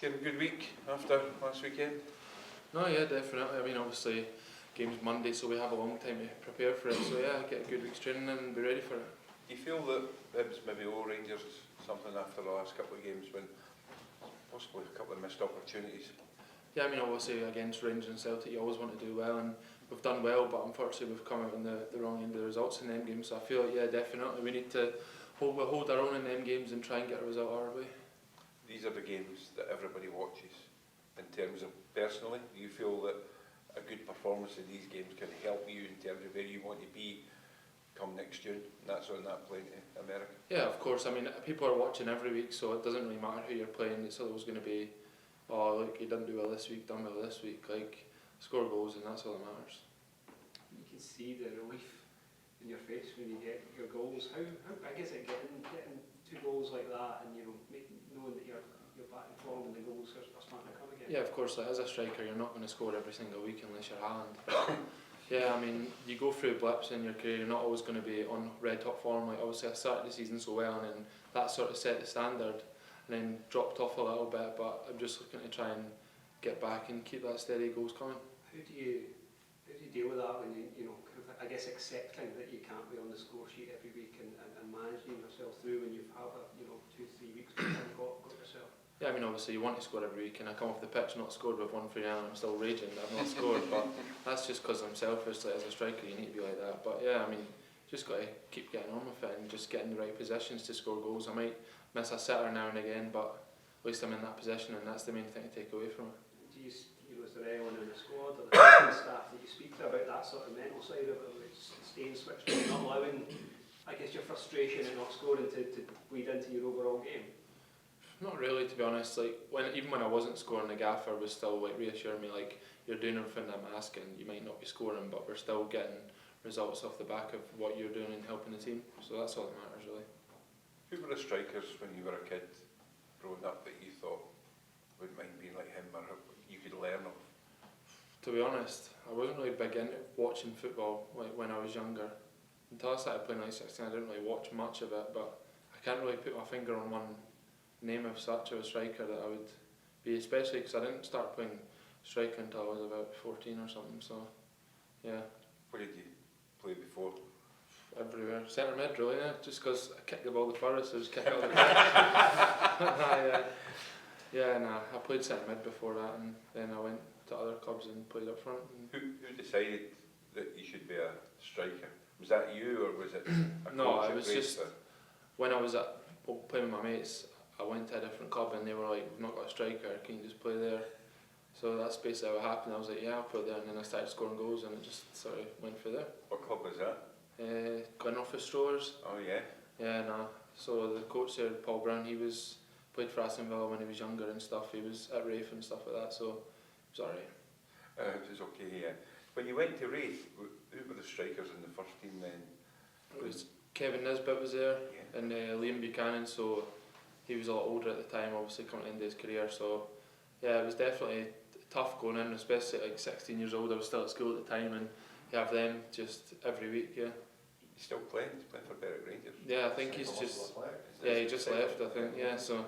You have a good week after last weekend? No, yeah, definitely. I mean, obviously, game's Monday, so we have a long time to prepare for it. So yeah, get a good week's training and be ready for it. Do you feel that Hibs maybe owe Rangers something after the last couple of games when possibly a couple of missed opportunities? Yeah, I mean, obviously against Rangers and Celtic, you always want to do well, and we've done well, but unfortunately we've come out on the wrong end of the results in them games. So I feel like, yeah, definitely we need to hold our own in them games and try and get a result our way. These are the games that everybody watches. In terms of personally, do you feel that a good performance in these games can help you in terms of where you want to be come next June? And that's on that plane to America. Yeah, of course. I mean, people are watching every week, so it doesn't really matter who you're playing. It's always going to be, oh, look, he didn't do well this week, done well this week. Like, score goals, and that's all that matters. You can see the relief in your face when you get your goals. How big is it getting 2 goals like that, and knowing that you're back in form and the goals are starting to come again? Yeah, of course. Like, as a striker, you're not going to score every single week unless you're Haaland. But yeah, I mean, you go through blips in your career. You're not always going to be on red hot form. Like, obviously, I started the season so well, and then that sort of set the standard, and then dropped off a little bit. But I'm just looking to try and get back and keep that steady goals coming. How do you deal with that when I guess accepting that you can't be on the score sheet every week and managing yourself through when you've had 2-3 weeks to got yourself? Yeah, I mean, obviously you want to score every week, and I come off the pitch not scored with 1-3 and I'm still raging that I've not scored, but that's just because I'm selfish. Like, as a striker you need to be like that. But yeah, I mean, just got to keep getting on with it and just get in the right positions to score goals. I might miss a sitter now and again, but at least I'm in that position, and that's the main thing to take away from it. Is there anyone in the squad or the staff that you speak to about that sort of mental side of it, staying switched on, not allowing, I guess, your frustration and not scoring to bleed into your overall game? Not really, to be honest. Like, even when I wasn't scoring, the gaffer was still like reassuring me, like, you're doing everything I'm asking. You might not be scoring, but we're still getting results off the back of what you're doing and helping the team. So that's all that matters, really. Who were the strikers when you were a kid growing up that you thought wouldn't mind being like him, or you could learn of? To be honest, I wasn't really big into watching football like when I was younger. Until I started playing like 16, I didn't really watch much of it, but I can't really put my finger on one name of such of a striker that I would be, especially because I didn't start playing striker until I was about 14 or something, so yeah. Where did you play before? Everywhere. Centre mid, really, yeah. Just because I kicked the ball the furthest, so I just kick it all the time. I played centre mid before that, and then I went to other clubs and played up front. Who decided that you should be a striker? Was that you, or was it a No, coach it was just when I was playing with my mates, I went to a different club and they were like, we've not got a striker, can you just play there? So that's basically what happened. I was like, yeah, I'll play there, and then I started scoring goals, and it just sort of went through there. What club was that? Glenrothes Strollers. Oh yeah? Yeah, no. So the coach there, Paul Brown, he played for Aston Villa when he was younger and stuff. He was at Rafe and stuff like that, so it was alright. It was okay, yeah. When you went to Rafe, who were the strikers in the first team then? It was Kevin Nisbet was there, Yeah. and Liam Buchanan, so he was a lot older at the time, obviously coming into his career, so yeah, it was definitely tough going in, especially at like 16 years old. I was still at school at the time, and you have them just every week, yeah. He's still playing? He's playing for Berwick Rangers? Yeah, I think he just left, I think, yeah, so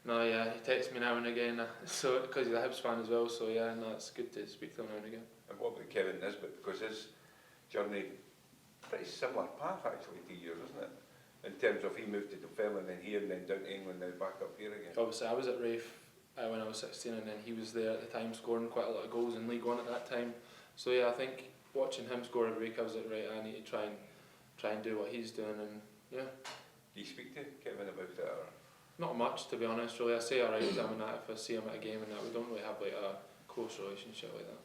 no, yeah, he texts me now and again, so because he's a Hibs fan as well, so yeah, no, it's good to speak to him now and again. And what about Kevin Nisbet? Because his journey, pretty similar path actually to yours, isn't it? In terms of he moved to Dunfermline, then here, and then down to England, now back up here again. Obviously I was at Rafe when I was 16, and then he was there at the time scoring quite a lot of goals in League One at that time. So yeah, I think watching him score every week, I was like, right, I need to try and do what he's doing, and yeah. Do you speak to Kevin about it, or? Not much, to be honest, really. I say alright to him and that if I see him at a game and that. We don't really have like a close relationship like that.